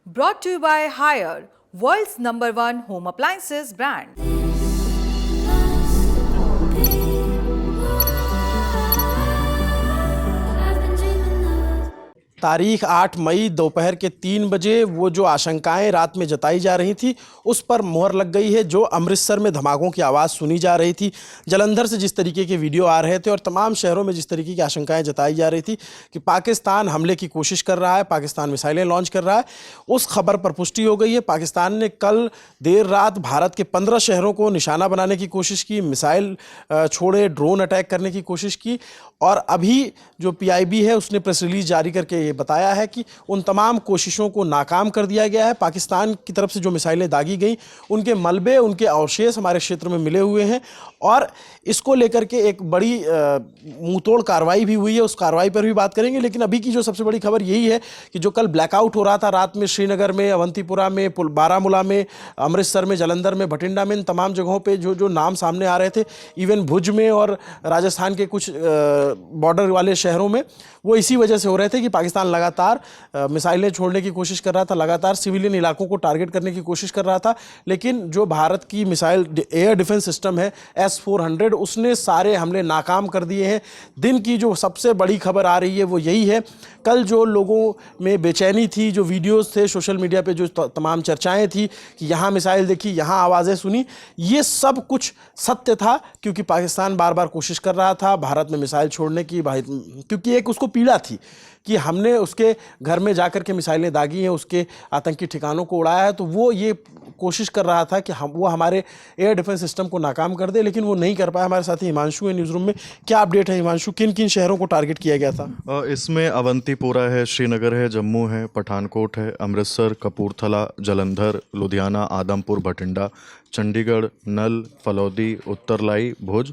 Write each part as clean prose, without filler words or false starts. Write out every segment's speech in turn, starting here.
Brought to you by Haier, world's #1 home appliances brand. तारीख 8 मई दोपहर के 3 बजे वो जो आशंकाएं रात में जताई जा रही थी उस पर मोहर लग गई है। जो अमृतसर में धमाकों की आवाज़ सुनी जा रही थी, जलंधर से जिस तरीके के वीडियो आ रहे थे और तमाम शहरों में जिस तरीके की आशंकाएं जताई जा रही थी कि पाकिस्तान हमले की कोशिश कर रहा है, पाकिस्तान मिसाइलें लॉन्च कर रहा है, उस खबर पर पुष्टि हो गई है। पाकिस्तान ने कल देर रात भारत के 15 शहरों को निशाना बनाने की कोशिश की, मिसाइल छोड़े, ड्रोन अटैक करने की कोशिश की और अभी जो PIB है उसने प्रेस रिलीज जारी करके ये बताया है कि उन तमाम कोशिशों को नाकाम कर दिया गया है। पाकिस्तान की तरफ से जो मिसाइलें दागी गई उनके मलबे, उनके अवशेष हमारे क्षेत्र में मिले हुए हैं और इसको लेकर के एक बड़ी मुंहतोड़ कार्रवाई भी हुई है। उस कार्रवाई पर भी बात करेंगे, लेकिन अभी की जो सबसे बड़ी खबर यही है कि जो कल ब्लैकआउट हो रहा था रात में श्रीनगर में, अवंतीपुरा में, बारामूला में, अमृतसर में, जलंधर में, भटिंडा में, इन तमाम जगहों पर जो नाम सामने आ रहे थे, इवन भुज में और राजस्थान के कुछ बॉर्डर वाले शहरों में, वो इसी वजह से हो रहे थे कि पाकिस्तान लगातार मिसाइलें छोड़ने की कोशिश कर रहा था, लगातार सिविलियन इलाकों को टारगेट करने की कोशिश कर रहा था। लेकिन जो भारत की मिसाइल एयर डिफेंस सिस्टम है S-400, उसने सारे हमले नाकाम कर दिए हैं। दिन की जो सबसे बड़ी खबर आ रही है वो यही है, कल जो लोगों में बेचैनी थी, जो वीडियोस थे सोशल मीडिया पे, जो तमाम चर्चाएं थी कि यहाँ मिसाइल देखी, यहाँ आवाज़ें सुनी, ये सब कुछ सत्य था। क्योंकि पाकिस्तान बार बार कोशिश कर रहा था भारत में मिसाइल छोड़ने की, क्योंकि एक उसको पीड़ा थी कि हमने उसके घर में जाकर के मिसाइलें दागी हैं, उसके आतंकी ठिकानों को उड़ाया है, तो वो ये कोशिश कर रहा था कि वो हमारे एयर डिफेंस सिस्टम को नाकाम कर दे, लेकिन वो नहीं कर पाया। हमारे साथी हिमांशु है न्यूज़ रूम में। क्या अपडेट है हिमांशु, किन किन शहरों को टारगेट किया गया था? इसमें अवंतीपुरा है, श्रीनगर है, जम्मू है, पठानकोट है, अमृतसर, कपूरथला, जलंधर, लुधियाना, आदमपुर, भटिंडा, चंडीगढ़, नल, फलौदी, उत्तरलाई, भुज,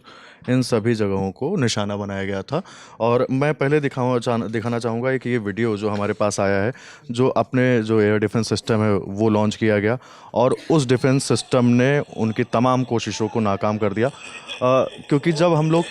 इन सभी जगहों को निशाना बनाया गया था। और मैं पहले दिखाना चाहूँगा कि ये वीडियो जो हमारे पास आया है, जो अपने जो एयर डिफेंस सिस्टम है वो लॉन्च किया गया और उस डिफेंस सिस्टम ने उनकी तमाम कोशिशों को नाकाम कर दिया। क्योंकि जब हम लोग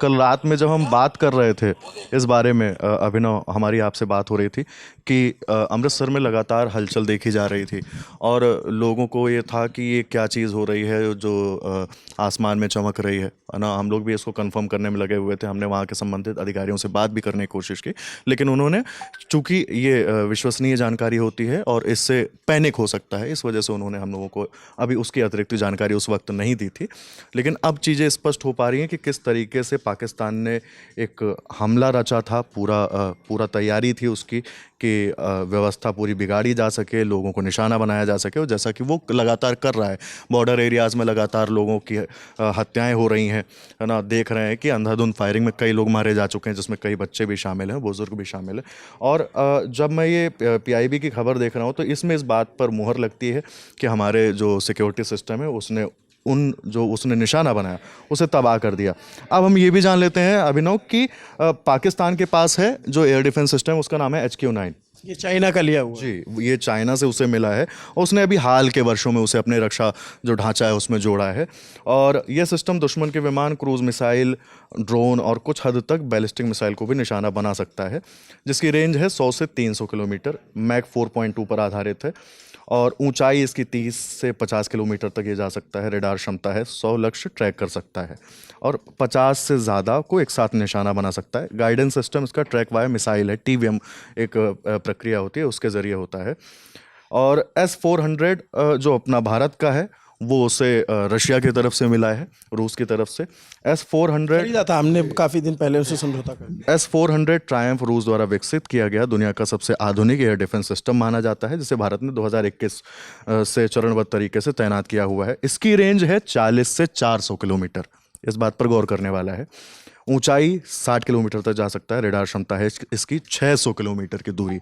कल रात में जब हम बात कर रहे थे इस बारे में, अभिनव, हमारी आपसे बात हो रही थी कि अमृतसर में लगातार हलचल देखी जा रही थी और लोगों को ये था कि ये क्या चीज़ हो रही है जो आसमान में चमक रही है ना। हम लोग भी इसको कंफर्म करने में लगे हुए थे। हमने वहाँ के संबंधित अधिकारियों से बात भी करने की कोशिश की, लेकिन उन्होंने, चूँकि ये विश्वसनीय जानकारी होती है और इससे पैनिक हो सकता है, इस वजह से उन्होंने हम लोगों को अभी उसकी अतिरिक्त जानकारी उस वक्त नहीं दी थी। लेकिन अब चीज़ें स्पष्ट हो पा रही हैं कि किस तरीके से पाकिस्तान ने एक हमला रचा था। पूरा तैयारी थी उसकी कि व्यवस्था पूरी बिगाड़ी जा सके, लोगों को निशाना बनाया जा सके, और जैसा कि वो लगातार कर रहा है। बॉर्डर एरियाज़ में लगातार लोगों की हत्याएं हो रही हैं, है ना। देख रहे हैं कि अंधाधुंध फायरिंग में कई लोग मारे जा चुके हैं, जिसमें कई बच्चे भी शामिल हैं, बुजुर्ग भी शामिल हैं। और जब मैं ये PIB की खबर देख रहा हूँ तो इसमें इस बात पर मुहर लगती है कि हमारे जो सिक्योरिटी सिस्टम है उसने उसने निशाना बनाया उसे तबाह कर दिया। अब हम ये भी जान लेते हैं अभिनव कि पाकिस्तान के पास है जो एयर डिफेंस सिस्टम, उसका नाम है HQ-9। ये चाइना का लिया हुआ? जी, ये चाइना से उसे मिला है और उसने अभी हाल के वर्षों में उसे अपने रक्षा जो ढांचा है उसमें जोड़ा है। और यह सिस्टम दुश्मन के विमान, क्रूज मिसाइल, ड्रोन और कुछ हद तक बैलिस्टिक मिसाइल को भी निशाना बना सकता है, जिसकी रेंज है 100 से 300 किलोमीटर, मैक 4.2 पर आधारित है और ऊंचाई इसकी 30 से 50 किलोमीटर तक ये जा सकता है। रेडार क्षमता है 100 लक्ष्य ट्रैक कर सकता है और 50 से ज़्यादा को एक साथ निशाना बना सकता है। गाइडेंस सिस्टम इसका ट्रैक वायर मिसाइल है, TVM एक प्रक्रिया होती है, उसके ज़रिए होता है। और S-400 जो अपना भारत का है वो उसे रशिया की तरफ से मिला है, रूस की तरफ से। S-400 खरीदा था हमने काफ़ी दिन पहले, उसे समझौता कर दिया। S-400 ट्रायम्फ रूस द्वारा विकसित किया गया दुनिया का सबसे आधुनिक एयर डिफेंस सिस्टम माना जाता है, जिसे भारत ने 2021 से चरणबद्ध तरीके से तैनात किया हुआ है। इसकी रेंज है 40 से 400 किलोमीटर, इस बात पर गौर करने वाला है। ऊंचाई 60 किलोमीटर तक जा सकता है। रेडार क्षमता है इसकी 600 किलोमीटर की दूरी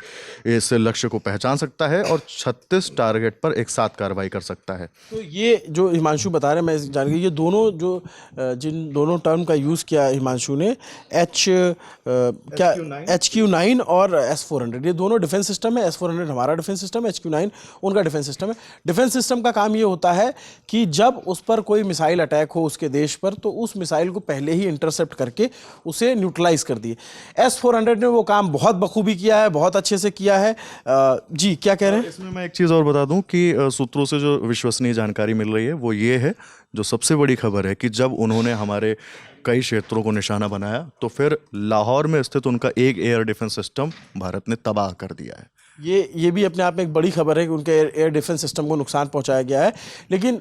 इस लक्ष्य को पहचान सकता है और 36 टारगेट पर एक साथ कार्रवाई कर सकता है। तो ये जो हिमांशु बता रहे हैं, मैं जान गई, ये दोनों जो जिन दोनों टर्म का यूज़ किया हिमांशु ने, HQ-9 और S-400, ये दोनों डिफेंस सिस्टम है। S-400 हमारा डिफेंस सिस्टम है, HQ-9 उनका डिफेंस सिस्टम है। डिफेंस सिस्टम का काम ये होता है कि जब उस पर कोई मिसाइल अटैक हो उसके देश पर, तो उस मिसाइल को पहले ही इंटरसेप्ट करके करके उसे न्यूट्रलाइज कर दिए। S-400 ने वो काम बहुत बखूबी किया है, बहुत अच्छे से किया है। जी क्या कह रहे हैं? इसमें मैं एक चीज़ और बता दूं कि सूत्रों से जो विश्वसनीय जानकारी मिल रही है वो ये है, जो सबसे बड़ी खबर है कि जब उन्होंने हमारे कई क्षेत्रों को निशाना बनाया तो फिर लाहौर में स्थित उनका एक एयर डिफेंस सिस्टम भारत ने तबाह कर दिया है। ये भी अपने आप में एक बड़ी खबर है कि उनके एयर डिफेंस सिस्टम को नुकसान पहुंचाया गया है। लेकिन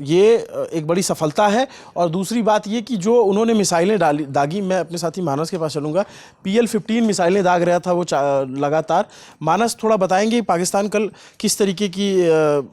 ये एक बड़ी सफलता है। और दूसरी बात ये कि जो उन्होंने मिसाइलें दागी, मैं अपने साथी मानस के पास चलूँगा। PL-15 मिसाइलें दाग रहा था वो लगातार। मानस थोड़ा बताएंगे पाकिस्तान कल किस तरीके की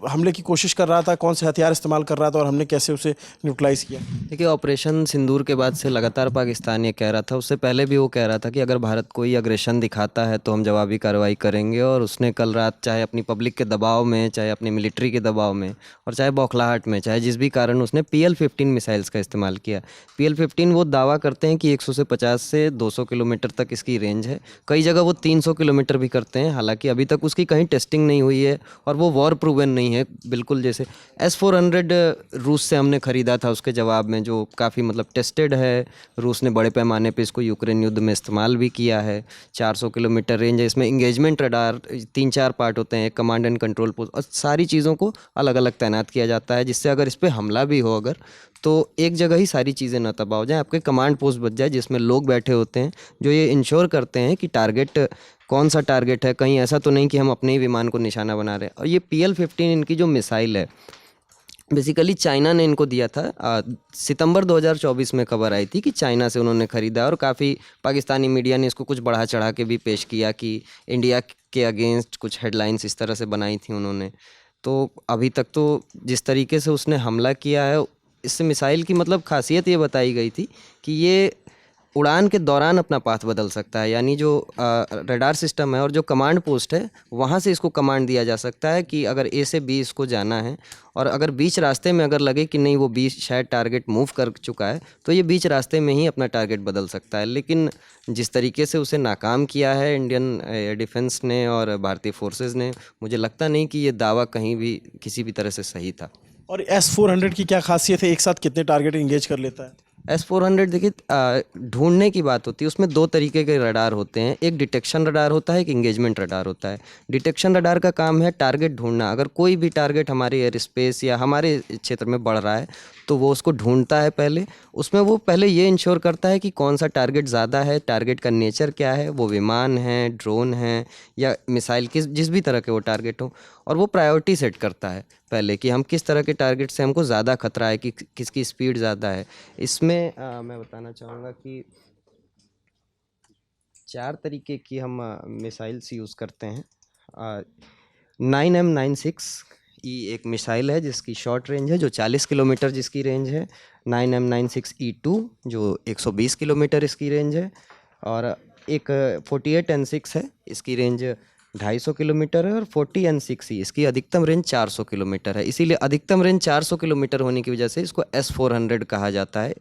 हमले की कोशिश कर रहा था, कौन से हथियार इस्तेमाल कर रहा था और हमने कैसे उसे न्यूट्रलाइज किया? देखिए, ऑपरेशन सिंदूर के बाद से लगातार पाकिस्तान ये कह रहा था, उससे पहले भी वो कह रहा था कि अगर भारत कोई अग्रेशन दिखाता है तो हम जवाबी कार्रवाई करेंगे। और उसने कल रात चाहे अपनी पब्लिक के दबाव में, चाहे अपनी मिलिट्री के दबाव में और चाहे बौखलाहट में, चाहे जिस भी कारण उसने PL-15 मिसाइल्स का इस्तेमाल किया। PL-15 वो दावा करते हैं कि 150 से 200 किलोमीटर तक इसकी रेंज है। कई जगह वो 300 किलोमीटर भी करते हैं। हालांकि अभी तक उसकी कहीं टेस्टिंग नहीं हुई है और वो वॉर प्रूवन नहीं है बिल्कुल। जैसे S-400 रूस से हमने ख़रीदा था उसके जवाब में, जो काफ़ी मतलब टेस्टेड है। रूस ने बड़े पैमाने पे इसको यूक्रेन युद्ध में इस्तेमाल भी किया है। 400 किलोमीटर रेंज है। इसमें इंगेजमेंट रडार 3-4 पार्ट होते हैं, कमांड एंड कंट्रोल पोस्ट, और सारी चीज़ों को अलग अलग तैनात किया जाता है, जिससे अगर इस पर हमला भी हो अगर, तो एक जगह ही सारी चीज़ें न तबाह हो जाए, आपके कमांड पोस्ट बच जाए जिसमें लोग बैठे होते हैं जो ये इंश्योर करते हैं कि टारगेट कौन सा टारगेट है, कहीं ऐसा तो नहीं कि हम अपने ही विमान को निशाना बना रहे हैं। और ये PL-15 इनकी जो मिसाइल है, बेसिकली चाइना ने इनको दिया था। सितंबर 2024 में खबर आई थी कि चाइना से उन्होंने ख़रीदा, और काफ़ी पाकिस्तानी मीडिया ने इसको कुछ बढ़ा चढ़ा के भी पेश किया कि इंडिया के अगेंस्ट कुछ हेडलाइंस इस तरह से बनाई थी उन्होंने। तो अभी तक तो जिस तरीके से उसने हमला किया है, इससे मिसाइल की मतलब खासियत ये बताई गई थी कि ये उड़ान के दौरान अपना पाथ बदल सकता है। यानी जो रडार सिस्टम है और जो कमांड पोस्ट है, वहाँ से इसको कमांड दिया जा सकता है कि अगर A से B इसको जाना है, और अगर बीच रास्ते में अगर लगे कि नहीं वो B शायद टारगेट मूव कर चुका है, तो ये बीच रास्ते में ही अपना टारगेट बदल सकता है। लेकिन जिस तरीके से उसे नाकाम किया है इंडियन एयर डिफेंस ने और भारतीय फोर्सेस ने, मुझे लगता नहीं कि ये दावा कहीं भी किसी भी तरह से सही था। और S-400 की क्या खासियत है, एक साथ कितने टारगेट इंगेज कर लेता है? S-400 देखिए, ढूंढने की बात होती है, उसमें 2 तरीके के रडार होते हैं। एक डिटेक्शन रडार होता है, एक इंगेजमेंट रडार होता है। डिटेक्शन रडार का काम है टारगेट ढूंढना। अगर कोई भी टारगेट हमारे एयर स्पेस या हमारे क्षेत्र में बढ़ रहा है तो वो उसको ढूंढता है पहले। उसमें वो पहले ये इंश्योर करता है कि कौन सा टारगेट ज़्यादा है, टारगेट का नेचर क्या है, वो विमान है, ड्रोन है या मिसाइल, जिस भी तरह के वो टारगेट हो, और वो प्रायोरिटी सेट करता है पहले कि हम किस तरह के टारगेट से हमको ज़्यादा खतरा है, कि किसकी स्पीड ज़्यादा है। इसमें मैं बताना चाहूँगा कि 4 तरीके की हम मिसाइल्स यूज़ करते हैं। 9M96E एक मिसाइल है जिसकी शॉर्ट रेंज है, जो 40 किलोमीटर जिसकी रेंज है। 9M96E2 जो 120 किलोमीटर इसकी रेंज है। और एक 48N6 है, इसकी रेंज 250 किलोमीटर है। और 40N6E इसकी अधिकतम रेंज 400 किलोमीटर है। इसीलिए अधिकतम रेंज 400 किलोमीटर होने की वजह से इसको S-400 कहा जाता है।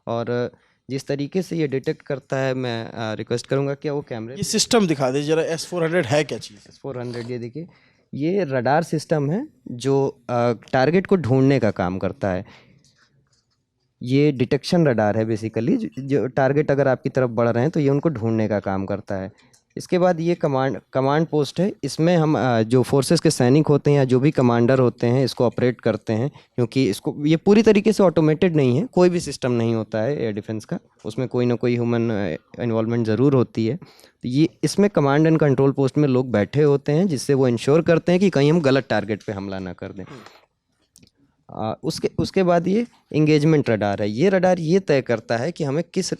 और जिस तरीके से ये डिटेक्ट करता है, मैं रिक्वेस्ट करूँगा कि वो कैमरे ये सिस्टम दिखा दे जरा, S-400 है क्या चीज़? S-400 ये देखिए, ये रडार सिस्टम है जो टारगेट को ढूंढने का काम करता है। ये डिटेक्शन रडार है बेसिकली, जो टारगेट अगर आपकी तरफ बढ़ रहे हैं तो ये उनको ढूंढने का काम करता है। इसके बाद ये कमांड पोस्ट है। इसमें हम जो फोर्सेस के सैनिक होते हैं या जो भी कमांडर होते हैं इसको ऑपरेट करते हैं, क्योंकि इसको ये पूरी तरीके से ऑटोमेटेड नहीं है, कोई भी सिस्टम नहीं होता है एयर डिफेंस का, उसमें कोई ना कोई ह्यूमन इन्वॉल्वमेंट ज़रूर होती है। तो ये इसमें कमांड एंड कंट्रोल पोस्ट में लोग बैठे होते हैं, जिससे वो इंश्योर करते हैं कि कहीं हम गलत टारगेट पे हमला ना कर दें। उसके बाद ये इंगेजमेंट रडार है। ये रडार ये तय करता है कि हमें किस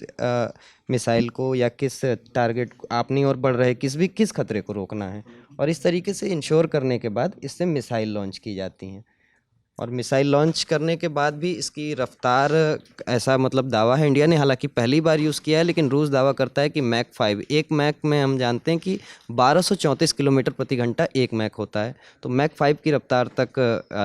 मिसाइल को या किस टारगेट को अपनी ओर बढ़ रहे किस खतरे को रोकना है। और इस तरीके से इंश्योर करने के बाद इससे मिसाइल लॉन्च की जाती हैं। और मिसाइल लॉन्च करने के बाद भी इसकी रफ्तार, ऐसा मतलब दावा है, इंडिया ने हालांकि पहली बार यूज़ किया है, लेकिन रूस दावा करता है कि मैक 5, एक मैक में हम जानते हैं कि 1234 किलोमीटर प्रति घंटा एक मैक होता है। तो मैक 5 की रफ्तार तक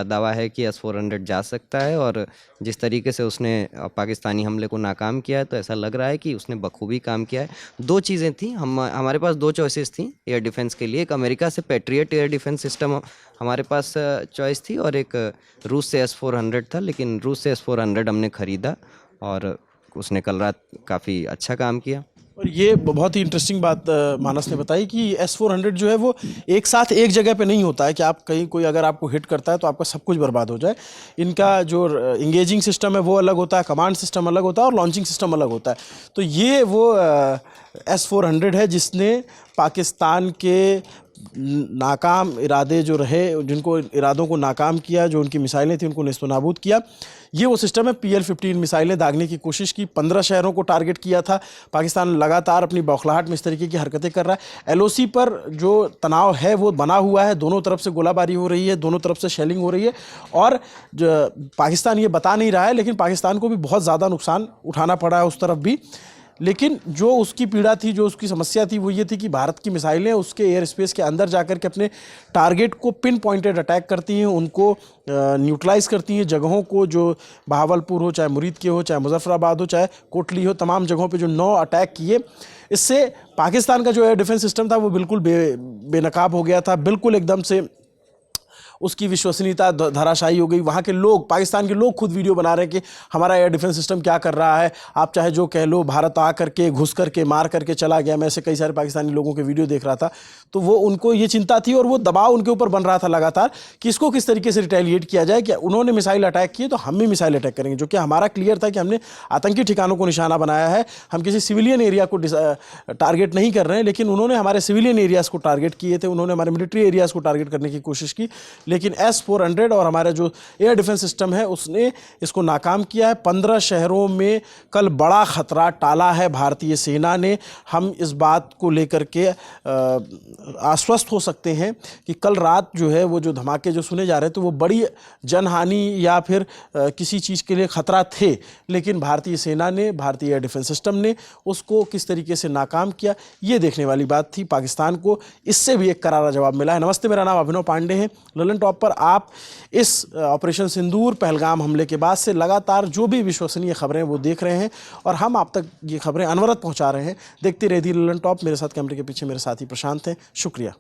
दावा है कि S-400 जा सकता है। और जिस तरीके से उसने पाकिस्तानी हमले को नाकाम किया है, तो ऐसा लग रहा है कि उसने बखूबी काम किया है। 2 चीज़ें थी, हमारे पास 2 चॉइसेस थी एयर डिफेंस के लिए। एक अमेरिका से पैट्रियट एयर डिफेंस सिस्टम हमारे पास चॉइस थी, और एक रूस से S-400 था। लेकिन रूस से S-400 हमने ख़रीदा और उसने कल रात काफ़ी अच्छा काम किया। और ये बहुत ही इंटरेस्टिंग बात मानस ने बताई कि S-400 जो है वो एक साथ एक जगह पे नहीं होता है कि आप कहीं कोई अगर आपको हिट करता है तो आपका सब कुछ बर्बाद हो जाए। इनका जो इंगेजिंग सिस्टम है वो अलग होता है, कमांड सिस्टम अलग होता है और लॉन्चिंग सिस्टम अलग होता है। तो ये वो S-400 है जिसने पाकिस्तान के नाकाम इरादे जो रहे, जिनको इरादों को नाकाम किया, जो उनकी मिसाइलें थी उनको नेस्तनाबूद किया। ये वो सिस्टम है। PL-15 मिसाइलें दागने की कोशिश की, 15 शहरों को टारगेट किया था। पाकिस्तान लगातार अपनी बौखलाहट में इस तरीके की हरकतें कर रहा है। LOC पर जो तनाव है वो बना हुआ है, दोनों तरफ से गोलाबारी हो रही है, दोनों तरफ से शेलिंग हो रही है और पाकिस्तान ये बता नहीं रहा है, लेकिन पाकिस्तान को भी बहुत ज़्यादा नुकसान उठाना पड़ा है उस तरफ भी। लेकिन जो उसकी पीड़ा थी, जो उसकी समस्या थी, वो ये थी कि भारत की मिसाइलें उसके एयर स्पेस के अंदर जाकर के अपने टारगेट को पिन पॉइंटेड अटैक करती हैं, उनको न्यूट्रलाइज करती हैं। जगहों को, जो बहावलपुर हो, चाहे मुरीद के हो, चाहे मुजफ्फराबाद हो, चाहे कोटली हो, तमाम जगहों पे जो 9 अटैक किए, इससे पाकिस्तान का जो एयर डिफेंस सिस्टम था वो बिल्कुल बेनकाब हो गया था, बिल्कुल एकदम से उसकी विश्वसनीयता धराशायी हो गई। वहाँ के लोग, पाकिस्तान के लोग खुद वीडियो बना रहे हैं कि हमारा एयर डिफेंस सिस्टम क्या कर रहा है, आप चाहे जो कह लो, भारत आ करके घुस करके मार करके चला गया। मैं ऐसे कई सारे पाकिस्तानी लोगों के वीडियो देख रहा था, तो वो उनको ये चिंता थी और वो दबाव उनके ऊपर बन रहा था लगातार कि इसको किस तरीके से रिटेलिएट किया जाए। कि उन्होंने मिसाइल अटैक किए तो हम भी मिसाइल अटैक करेंगे, जो कि हमारा क्लियर था कि हमने आतंकी ठिकानों को निशाना बनाया है, हम किसी सिविलियन एरिया को टारगेट नहीं कर रहे हैं। लेकिन उन्होंने हमारे सिविलियन एरियाज़ को टारगेट किए थे, उन्होंने हमारे मिलिट्री एरियाज़ को टारगेट करने की कोशिश की। लेकिन S-400 और हमारा जो एयर डिफेंस सिस्टम है उसने इसको नाकाम किया है। 15 शहरों में कल बड़ा खतरा टाला है भारतीय सेना ने। हम इस बात को लेकर के आश्वस्त हो सकते हैं कि कल रात जो है वो जो धमाके जो सुने जा रहे थे वो बड़ी जनहानि या फिर किसी चीज़ के लिए खतरा थे, लेकिन भारतीय सेना ने, भारतीय एयर डिफेंस सिस्टम ने उसको किस तरीके से नाकाम किया, ये देखने वाली बात थी। पाकिस्तान को इससे भी एक करारा जवाब मिला है। नमस्ते, मेरा नाम अभिनव पांडे है। ललन टॉप पर आप इस ऑपरेशन सिंदूर पहलगाम हमले के बाद से लगातार जो भी विश्वसनीय खबरें वो देख रहे हैं और हम आप तक ये खबरें अनवरत पहुंचा रहे हैं। देखते रहिए ललन टॉप। मेरे साथ कैमरे के पीछे मेरे साथी प्रशांत हैं। शुक्रिया।